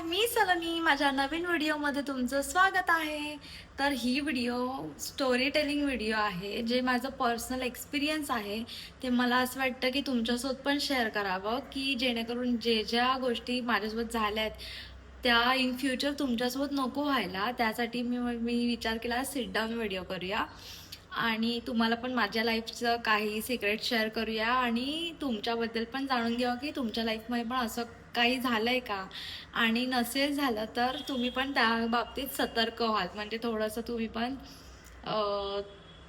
मी सलोनी माझ्या नवीन व्हिडिओमध्ये तुमचं स्वागत आहे. तर ही व्हिडिओ स्टोरी टेलिंग व्हिडिओ आहे, जे माझं पर्सनल एक्सपिरियन्स आहे. ते मला असं वाटतं की तुमच्यासोबत पण शेअर करावं, की जेणेकरून ज्या गोष्टी माझ्यासोबत झाल्या आहेत त्या इन फ्युचर तुमच्यासोबत नको व्हायला. त्यासाठी मी विचार केला सिट डाऊन व्हिडिओ करूया आणि तुम्हाला पण माझ्या लाईफचं काही सिक्रेट शेअर करूया आणि तुमच्याबद्दल पण जाणून घ्यावं की तुमच्या लाईफमध्ये पण असं काही झालंय का, आणि नसेल झालं तर तुम्ही पण त्या बाबतीत सतर्क व्हाल. म्हणजे थोडंसं तुम्ही पण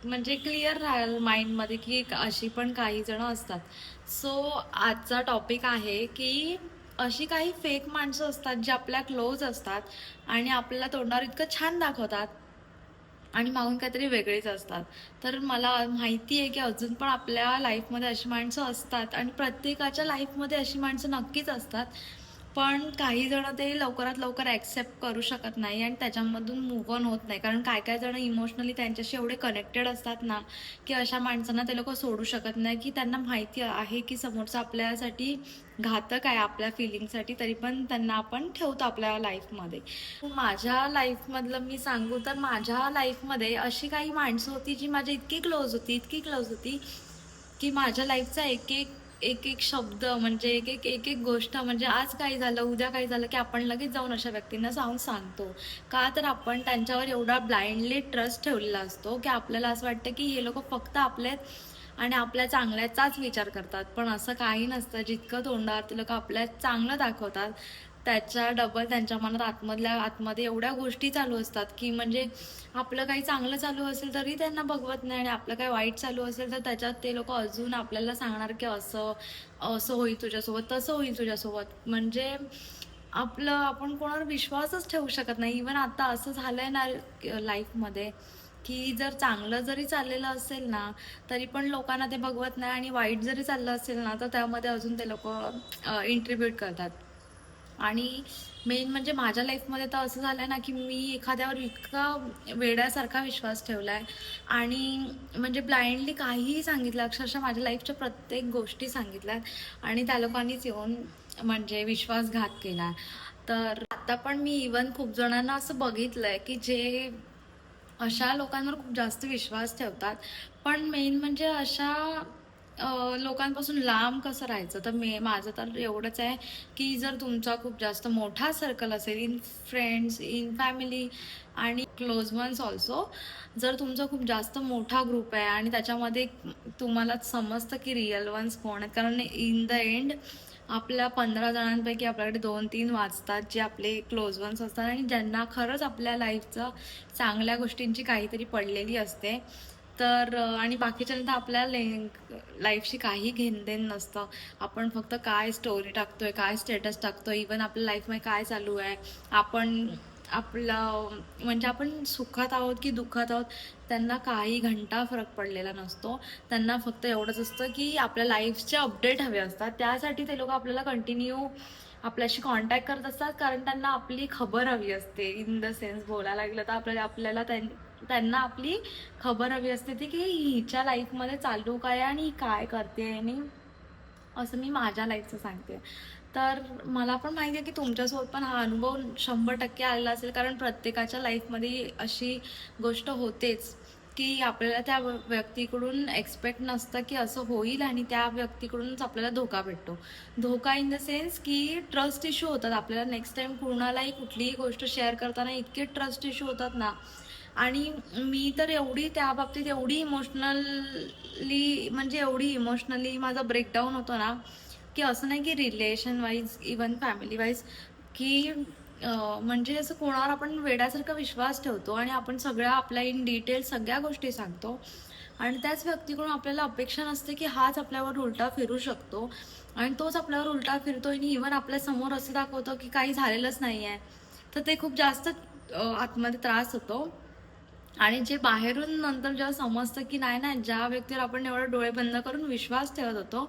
म्हणजे क्लिअर राहाल माइंडमध्ये की अशी पण काही जण असतात. सो आजचा टॉपिक आहे की अशी काही फेक माणसं असतात जे आपल्या क्लोज असतात आणि आपल्याला तोंडावर इतकं छान दाखवतात आणि मागून काहीतरी वेगळेच असतात. तर मला माहिती आहे की अजून पण आपल्या लाईफमध्ये अशी माणसं असतात आणि प्रत्येकाच्या लाईफमध्ये अशी माणसं नक्कीच असतात. पण काही जण ते लवकरात लवकर ॲक्सेप्ट करू शकत नाही आणि त्याच्यामधून मूव्ह ऑन होत नाही. कारण काय काय जण इमोशनली त्यांच्याशी एवढे कनेक्टेड असतात ना, की अशा माणसांना ते लोकं सोडू शकत नाही, की त्यांना माहिती आहे की समोरचा आपल्यासाठी घातक आहे आपल्या फिलिंगसाठी, तरी पण त्यांना आपण ठेवतो आपल्या लाईफमध्ये. माझ्या लाईफमधलं मी सांगू तर माझ्या लाईफमध्ये अशी काही माणसं होती जी माझ्या इतकी क्लोज होती, इतकी क्लोज होती, की माझ्या लाईफचा एक एक शब्द म्हणजे एक एक गोष्ट, म्हणजे आज काही झालं उद्या काही झालं की आपण लगेच जाऊन अशा व्यक्तींना जाऊन सांगतो. का तर आपण त्यांच्यावर एवढा ब्लाइंडली ट्रस्ट ठेवलेला असतो की आपल्याला असं वाटतं की हे लोक फक्त आपले आणि आपल्या चांगल्याचाच विचार करतात. पण असं काही नसतं. जितकं तोंडावर ते लोक आपल्या चांगलं दाखवतात त्याच्या डबल त्यांच्या मनात आतमधल्या आतमध्ये एवढ्या गोष्टी चालू असतात की म्हणजे आपलं काही चांगलं चालू असेल तरी त्यांना बघवत नाही आणि आपलं काही वाईट चालू असेल तर त्याच्यात ते लोक अजून आपल्याला सांगणार की असं असं होईल तुझ्यासोबत, तसं होईल तुझ्यासोबत. म्हणजे आपण कोणावर विश्वासच ठेवू शकत नाही. इवन आता असं झालंय ना लाईफमध्ये, की जर चांगलं जरी चाललेलं असेल ना तरी पण लोकांना ते बघवत नाही आणि वाईट जरी चाललं असेल ना तर त्यामध्ये अजून ते लोक इंट्रीब्यूट करतात. आणि मेन म्हणजे माझ्या लाईफमध्ये तर असं झालंय ना की मी एखाद्यावर इतका वेड्यासारखा विश्वास ठेवलाय आणि म्हणजे ब्लाइंडली काहीही सांगितलं, अक्षरशः माझ्या लाईफच्या प्रत्येक गोष्टी सांगितल्यात आणि त्या लोकांनीच येऊन म्हणजे विश्वासघात केला. तर आता पण मी इवन खूप जणांना असं बघितलंय की जे अशा लोकांवर खूप जास्त विश्वास ठेवतात. पण मेन म्हणजे अशा लोकांपासून लांब कसं राहायचं, तर माझं तर एवढंच आहे की जर तुमचा खूप जास्त मोठा सर्कल असेल इन फ्रेंड्स, इन फॅमिली आणि क्लोज वन्स ऑल्सो, जर तुमचा खूप जास्त मोठा ग्रुप आहे आणि त्याच्यामध्ये तुम्हाला समजतं की रिअल वन्स कोण आहेत. कारण इन द एंड आपल्या 15 जणांपैकी आपल्याकडे 2-3 वाचतात जे आपले क्लोज वन्स असतात आणि ज्यांना खरंच आपल्या लाईफचं चांगल्या गोष्टींची काहीतरी पडलेली असते. तर आणि बाकीच्यांना तर आपल्या लाईफशी काही घेणदेण नसतं. आपण फक्त काय स्टोरी टाकतोय, काय स्टेटस टाकतोय, इवन आपल्या लाईफमध्ये काय चालू आहे, आपण आपलं म्हणजे आपण सुखात आहोत की दुःखात आहोत, त्यांना काही घंटा फरक पडलेला नसतो. त्यांना फक्त एवढंच असतं की आपल्या लाईफचे अपडेट हवे असतात. त्यासाठी ते लोक आपल्याला कंटिन्यू आपल्याशी कॉन्टॅक्ट करत असतात, कारण त्यांना आपली खबर हवी असते. इन द सेन्स बोलायला लागलं तर आपल्याला त्यांना आपली खबर हवी असते ती की हिच्या लाईफमध्ये चालू काय आणि ही काय करते. आणि असं मी माझ्या लाईफचं सांगते. तर मला पण माहिती आहे की तुमच्यासोबत पण हा अनुभव 100% आलेला असेल, कारण प्रत्येकाच्या लाईफमध्ये अशी गोष्ट होतेच की आपल्याला त्या व्यक्तीकडून एक्सपेक्ट नसतं की असं होईल आणि त्या व्यक्तीकडूनच आपल्याला धोका भेटतो. धोका इन द सेन्स की ट्रस्ट इश्यू होतात आपल्याला. नेक्स्ट टाइम कुणालाही कुठलीही गोष्ट शेअर करताना इतके ट्रस्ट इश्यू होतात ना. आणि मी तर एवढी त्या बाबतीत एवढी इमोशनली म्हणजे एवढी इमोशनली माझा ब्रेकडाऊन होतो ना, की असं नाही की relation wise even family wise की म्हणजे असं कोणावर आपण वेड्यासारखा विश्वास ठेवतो आणि आपण सगळ्या आपल्या इन डिटेल सगळ्या गोष्टी सांगतो आणि त्याच व्यक्तीकडून आपल्याला अपेक्षा नसते की हाच आपल्यावर उलटा फिरू शकतो आणि तोच आपल्यावर उलटा फिरतो आणि इवन आपल्या समोर असं दाखवतो की काही झालेलंच नाही आहे. तर ते खूप जास्त आतमध्ये त्रास होतो. आणि जे बाहेरून नंतर जेव्हा समजतं की नाही ना, ज्या व्यक्तीवर आपण एवढे डोळे बंद करून विश्वास ठेवत होतो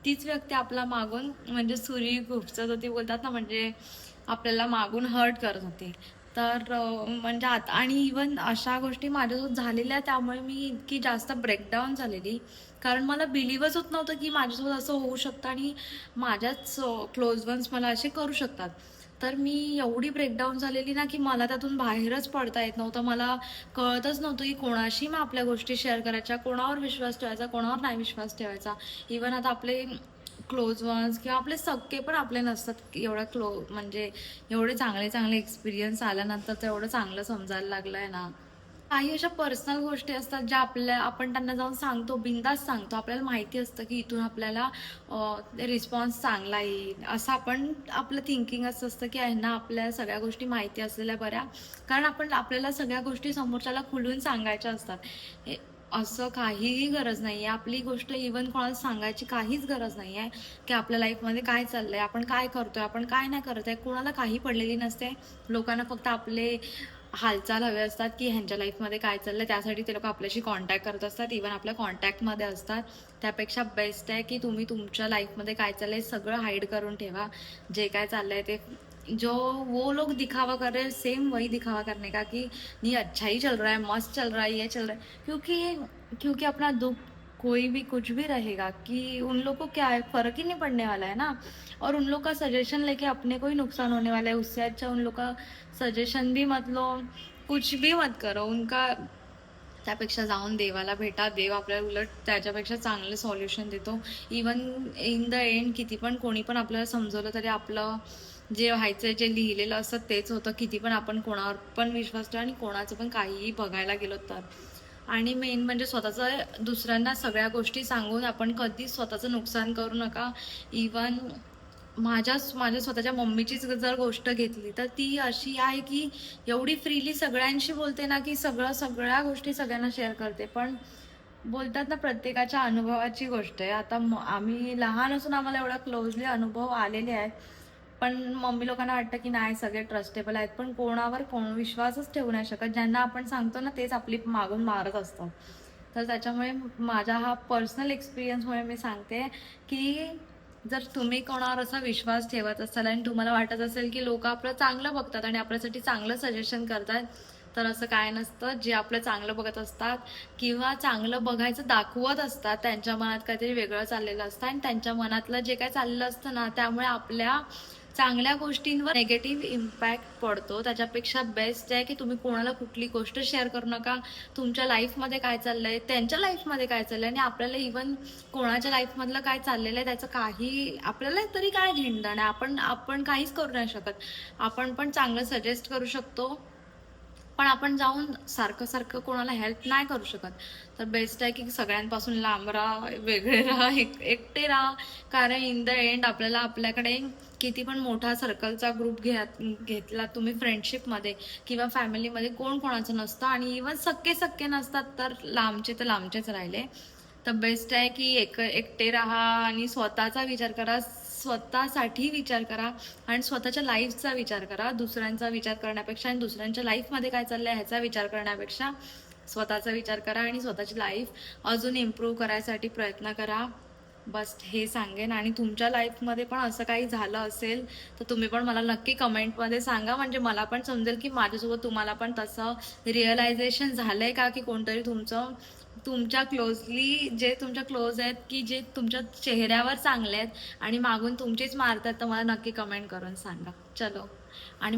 तीच व्यक्ती आपला मागून म्हणजे सुरी खुपसत होती बोलतात ना, म्हणजे आपल्याला मागून हर्ट करत होती. तर म्हणजे आता आणि इवन अशा गोष्टी माझ्यासोबत झालेल्या, त्यामुळे मी इतकी जास्त ब्रेकडाऊन झालेली, कारण मला बिलीव्हच होत नव्हतं की माझ्यासोबत असं होऊ शकतं आणि माझ्याच क्लोज वन्स मला असे करू शकतात. तर मी एवढी ब्रेकडाऊन झालेली ना, की मला त्यातून बाहेरच पडता येत नव्हतं. मला कळतच नव्हतं, की कोणाशी मग आपल्या गोष्टी शेअर करायच्या, कोणावर विश्वास ठेवायचा, कोणावर नाही विश्वास ठेवायचा. इव्हन आता आपले क्लोज वन्स किंवा आपले सख्खे पण आपले नसतात, की एवढ्या म्हणजे एवढे चांगले चांगले एक्सपिरियन्स आल्यानंतर तर एवढं चांगलं समजायला लागलंय ना. काही अशा पर्सनल गोष्टी असतात ज्या आपण त्यांना जाऊन सांगतो, बिनधास्त सांगतो. आपल्याला माहिती असतं की इथून आपल्याला रिस्पॉन्स चांगला येईल. असं आपलं थिंकिंग असं असतं की ह्यांना आपल्या सगळ्या गोष्टी माहिती असलेल्या बऱ्या. कारण आपल्याला सगळ्या गोष्टी समोरच्याला खुलून सांगायच्या असतात. असं काहीही गरज नाही आहे. आपली गोष्ट इव्हन कोणाला सांगायची काहीच गरज नाही आहे, की आपल्या लाईफमध्ये काय चाललंय, आपण काय करतोय, आपण काय नाही करत आहे. कोणाला काही पडलेली नसते. लोकांना फक्त आपले हालचाल हवे असतात, की ह्यांच्या लाईफमध्ये काय चाललंय, त्यासाठी ते लोकं आपल्याशी कॉन्टॅक्ट करत असतात. इव्हन आपल्या कॉन्टॅक्टमध्ये असतात. त्यापेक्षा बेस्ट आहे, की तुम्ही तुमच्या लाईफमध्ये काय चाललंय सगळं हाईड करून ठेवा. जे काय चाललंय ते जो वो लोग दिखावा कर रहे हैं, सेम वही दिखावा करने का, कि नहीं अच्छा ही चल रहा है, मस्त चल रहा है, ये चल रहा है। क्योंकि अपना दुख कोई भी कुछ भी रहेगा, कि उन लोग को क्या है, फर्क ही नहीं पड़ने वाला है ना। और उन लोग का सजेशन लेके अपने को ही नुकसान होने वाला है। उससे अच्छा उन लोग का सजेशन भी मत लो, कुछ भी मत करो उनका। त्यापेक्षा जाऊन देवाला भेटा. देव आपल्याला उलट त्याच्यापेक्षा चांगलं सॉल्युशन देतो. इवन इन द एंड किती पण कोणी पण आपल्याला समजवलं तरी आपलं जे व्हायचं जे लिहिलेलं असतं तेच होतं. किती पण आपण कोणावर पण विश्वास ठेवा आणि कोणाचं पण काहीही बघायला गेलो तर. आणि मेन म्हणजे स्वतःचं दुसऱ्यांना सगळ्या गोष्टी सांगून आपण कधीच स्वतःचं नुकसान करू नका. इवन माझ्या स्वतःच्या मम्मीचीच जर गोष्ट घेतली तर ती अशी आहे की एवढी फ्रीली सगळ्यांशी बोलते ना, की सगळ्या गोष्टी सगळ्यांना शेअर करते. पण बोलतात ना, प्रत्येकाच्या अनुभवाची गोष्ट आहे. आता आम्ही लहान असून आम्हाला एवढा क्लोजली अनुभव आलेले आहेत. पण मम्मी लोकांना वाटतं की नाही सगळे ट्रस्टेबल आहेत. पण कोणावर कोण विश्वासच ठेवू नाही शकत. ज्यांना आपण सांगतो ना तेच आपली मागून मारत असतात. तर त्याच्यामुळे माझा हा पर्सनल एक्सपिरियन्समुळे मी सांगते की जर तुम्ही कोणावर असा विश्वास ठेवत असाल आणि तुम्हाला वाटत असेल की लोक आपलं चांगलं बघतात आणि आपल्यासाठी चांगलं सजेशन करतात, तर असं काय नसतं. जे आपलं चांगलं बघत असतात किंवा चांगलं बघायचं दाखवत असतात त्यांच्या मनात काहीतरी वेगळं चाललेलं असतं आणि त्यांच्या मनातलं जे काय चाललेलं असतं ना त्यामुळे आपल्या चांगल्या गोष्टींवर नेगेटिव्ह इम्पॅक्ट पडतो. त्याच्यापेक्षा बेस्ट आहे की तुम्ही कोणाला कुठली गोष्ट शेअर करू नका. तुमच्या लाईफमध्ये काय चाललंय, त्यांच्या लाईफमध्ये काय चाललंय आणि आपल्याला इव्हन कोणाच्या लाईफमधलं काय चाललेलं आहे त्याचं काही आपल्याला तरी काय घेणं नाही. आपण काहीच करू नाही शकत. आपण पण चांगलं सजेस्ट करू शकतो, पण आपण जाऊन सारखं सारखं कोणाला हेल्प नाही करू शकत. तर बेस्ट आहे की सगळ्यांपासून लांब राहा, वेगळे राहा, एकटे राहा. कारण इन द एंड आपल्याकडे किती पण मोठा सर्कलचा ग्रुप घेतला तुम्ही फ्रेंडशिपमध्ये किंवा फॅमिलीमध्ये, कोण कोणाचं नसतं आणि इवन सक्के सक्के नसतात तर लांबचेच राहिले. तर बेस्ट आहे की एकटे राहा आणि स्वतःचा विचार करा, स्वतःसाठी विचार करा आणि स्वतःच्या लाईफचा विचार करा. दुसऱ्यांचा विचार करण्यापेक्षा आणि दुसऱ्यांच्या लाईफमध्ये काय चाललंय ह्याचा विचार करण्यापेक्षा स्वतःचा विचार करा आणि स्वतःची लाईफ अजून इम्प्रूव्ह करायसाठी प्रयत्न करा. बस हे सांगेन. आणि तुमच्या लाईफमध्ये पण असं काही झालं असेल तर तुम्ही पण मला नक्की कमेंटमध्ये सांगा, म्हणजे मला पण समजेल की माझ्यासोबत तुम्हाला पण तसं रिअलायझेशन झालंय का, की कोणतरी तुमच्या तुमच्या क्लोज आहेत की जे तुमच्या चेहऱ्यावर चांगले आहेत आणि मागून तुमचीच मारतात, तर मला नक्की कमेंट करून सांगा. चलो. आणि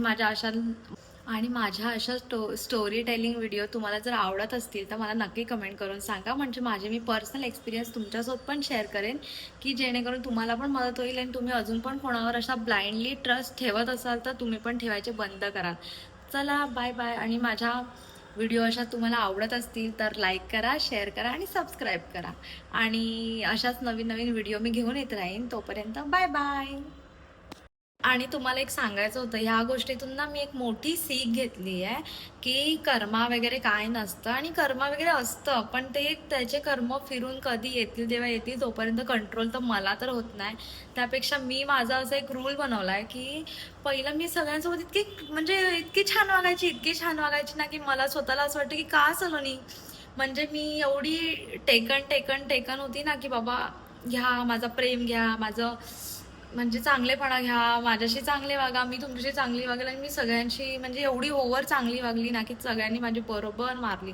माझ्या अशा स्टोरी टेलिंग व्हिडिओ तुम्हाला जर आवडत असतील तर मला नक्की कमेंट करून सांगा, म्हणजे मी पर्सनल एक्सपिरियन्स तुमच्यासोबत पण शेअर करेन, की जेणेकरून तुम्हाला पण मदत होईल आणि तुम्ही अजून पण कोणावर अशा ब्लाइंडली ट्रस्ट ठेवत असाल तर तुम्ही पण ठेवायचे बंद करा. चला, बाय बाय. आणि माझ्या व्हिडिओ अशा तुम्हाला आवडत असतील तर लाईक करा, शेअर करा आणि सबस्क्राईब करा. आणि अशाच नवीन नवीन व्हिडिओ मी घेऊन येत राहीन. तोपर्यंत बाय बाय. आणि तुम्हाला एक सांगायचं होतं, ह्या गोष्टीतून ना मी एक मोठी सीख घेतली आहे, की कर्मा वगैरे काय नसतं आणि कर्मा वगैरे असतं, पण ते त्याचे कर्म फिरून कधी येतील तेव्हा येतील, तोपर्यंत कंट्रोल तर मला तर होत नाही. त्यापेक्षा मी माझा असा एक रूल बनवला आहे, की पहिलं मी सगळ्यांसोबत इतकी छान वागायची ना, की मला स्वतःला असं वाटतं की का सलोनी, म्हणजे मी एवढी टेकन होती ना, की बाबा घ्या माझा प्रेम, घ्या माझं म्हणजे चांगलेपणा घ्या, माझ्याशी चांगले वागा, मी तुमच्याशी चांगली वागेल. आणि मी सगळ्यांशी म्हणजे एवढी ओव्हर चांगली वागली ना, की सगळ्यांनी माझी बरोबर मारली.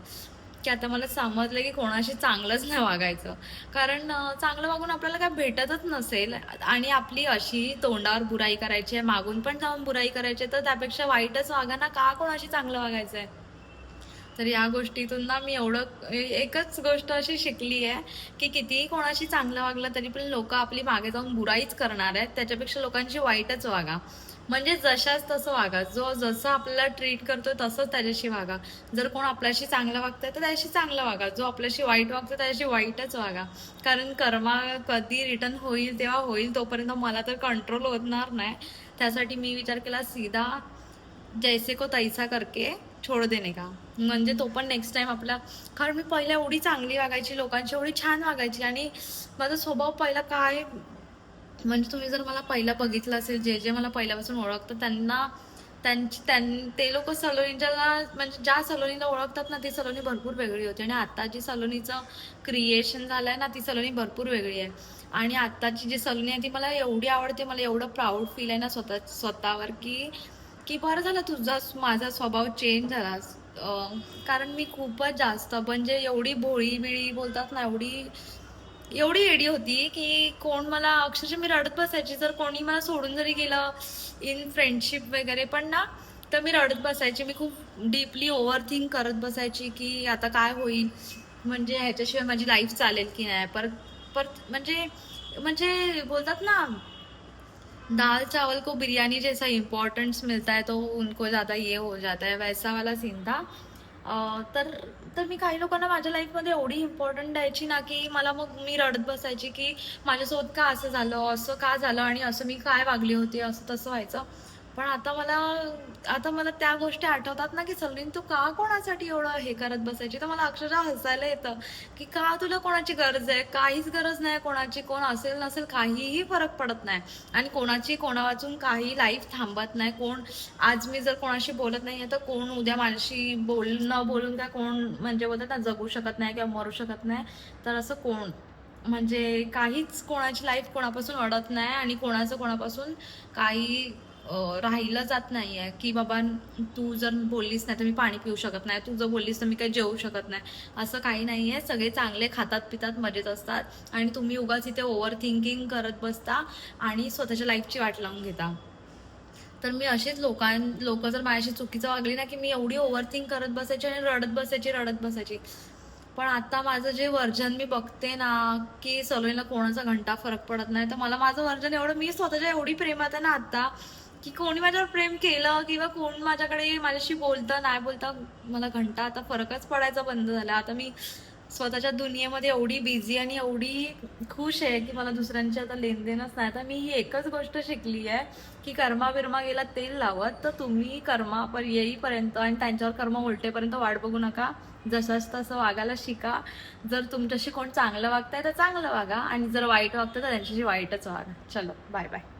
की आता मला समजलं की कोणाशी चांगलंच नाही वागायचं. कारण चांगलं वागून आपल्याला काय भेटतच नसेल आणि आपली अशी तोंडावर बुराई करायची आहे, मागून पण जाऊन बुराई करायची आहे, तर त्यापेक्षा वाईटच वागा ना, का कोणाशी चांगलं वागायचं आहे? तर या गोष्टीतून ना मी एकच गोष्ट अशी शिकली आहे, की कितीही कोणाशी चांगलं वागलं तरी पण लोकं आपली मागे जाऊन बुराईच करणार आहेत. त्याच्यापेक्षा लोकांशी वाईटच वागा. म्हणजे जशाच तसं वागा. जो जसं आपल्याला ट्रीट करतोय तसंच त्याच्याशी वागा. जर कोण आपल्याशी चांगलं वागतंय तर त्याच्याशी चांगलं वागा. जो आपल्याशी वाईट वागतोय त्याच्याशी वाईटच वागा. कारण कर्मा कधी रिटर्न होईल तेव्हा होईल. तोपर्यंत मला तर कंट्रोल होणार नाही. त्यासाठी मी विचार केला सीधा जैसे को तैसा करके छोड़ देने का. म्हणजे तो पण नेक्स्ट टाइम आपला, कारण मी पहिला एवढी चांगली वागायची, लोकांची एवढी छान वागायची आणि माझा स्वभाव पहिला काय, म्हणजे तुम्ही जर मला पहिला बघितलं असेल, जे जे मला पहिल्यापासून ओळखतात त्यांना ते लोक सलोनीच्या, म्हणजे ज्या सलोनीला ओळखतात ना ती सलोनी भरपूर वेगळी होती आणि आता जी सलोनीचं क्रिएशन झालंय ना ती सलोनी भरपूर वेगळी आहे. आणि आत्ताची जी सलोनी आहे ती मला एवढी आवडते, मला एवढं प्राऊड फील आहे ना स्वतःवर की की बरं झालं तुझा माझा स्वभाव चेंज झाला. कारण मी खूपच जास्त म्हणजे एवढी भोळी बिळी बोलतात ना, एवढी एवढी एडी होती की कोण मला अक्षरशः मी रडत बसायची. जर कोणी मला सोडून जरी गेलं इन फ्रेंडशिप वगैरे पण ना, तर मी रडत बसायची. मी खूप डीपली ओव्हर थिंक करत बसायची की आता काय होईल, म्हणजे ह्याच्याशिवाय माझी लाईफ चालेल की नाही. परत परत म्हणजे म्हणजे बोलतात ना, दाल चावल को बिरयानी जैसा इम्पोर्टेंस मिलता है तो उनको ज़्यादा ये हो जाता है, वैसा वाला सीन था. तर तर मी काही लोकांना माझ्या लाईफमध्ये एवढी इम्पॉर्टंट द्यायची ना की मला, मग मी रडत बसायची की माझ्यासोबत का असं झालं, असं का झालं आणि असं मी काय वागली होती, असं तसं व्हायचं. पण आता मला त्या गोष्टी आठवतात ना की सलीन तू का कोणासाठी एवढं हे करत बसायची, तर मला अक्षरशः हसायला येतं की का तुला कोणाची गरज आहे. काहीच गरज नाही कोणाची. कोण असेल नसेल काहीही फरक पडत नाही आणि कोणाची कोणा वाचून काही लाईफ थांबत नाही. कोण आज मी जर कोणाशी बोलत नाहीये तर कोण उद्या माझ्याशी न बोलून काय कोण म्हणजे बोलतात ना जगू शकत नाही किंवा मरू शकत नाही. तर असं कोण म्हणजे काहीच कोणाची लाईफ कोणापासून अडत नाही आणि कोणाचं कोणापासून काही राहिलं जात नाहीये की बाबा तू जर बोललीस नाही तर मी पाणी पिऊ शकत नाही, तू जर बोललीस तर मी काही जेवू शकत नाही. असं काही नाहीये. सगळे चांगले खातात पितात मजेत असतात आणि तुम्ही उगाच इथे ओव्हर थिंकिंग करत बसता आणि स्वतःच्या लाईफची वाट लावून घेता. तर मी असेच लोक जर माझ्याशी चुकीचं वागली ना की मी एवढी ओव्हरथिंक करत बसायची आणि रडत बसायची. पण आता माझं जे व्हर्जन मी बघते ना की सलोनीला कोणाचा घंटा फरक पडत नाही, तर मला माझं व्हर्जन एवढं, मी स्वतःच्या एवढी प्रेमात आहे ना आता की कोणी माझ्यावर प्रेम केलं किंवा कोण माझ्याशी बोलतं नाही बोलतं, मला घंटा आता फरकच पडायचा बंद झाला. आता मी स्वतःच्या दुनियेमध्ये एवढी बिझी आणि एवढी खुश आहे की मला दुसऱ्यांची आता लेनदेनच नाही. आता मी ही एकच गोष्ट शिकली आहे की कर्मा बिर्मा गेला तेल लावत, तर तुम्ही कर्मा येईपर्यंत आणि त्यांच्यावर कर्म उलटेपर्यंत वाट बघू नका. जसंच तसं वागायला शिका. जर तुमच्याशी कोण चांगलं वागताय तर चांगलं वागा आणि जर वाईट वागतं तर त्यांच्याशी वाईटच वागा. चलो बाय बाय.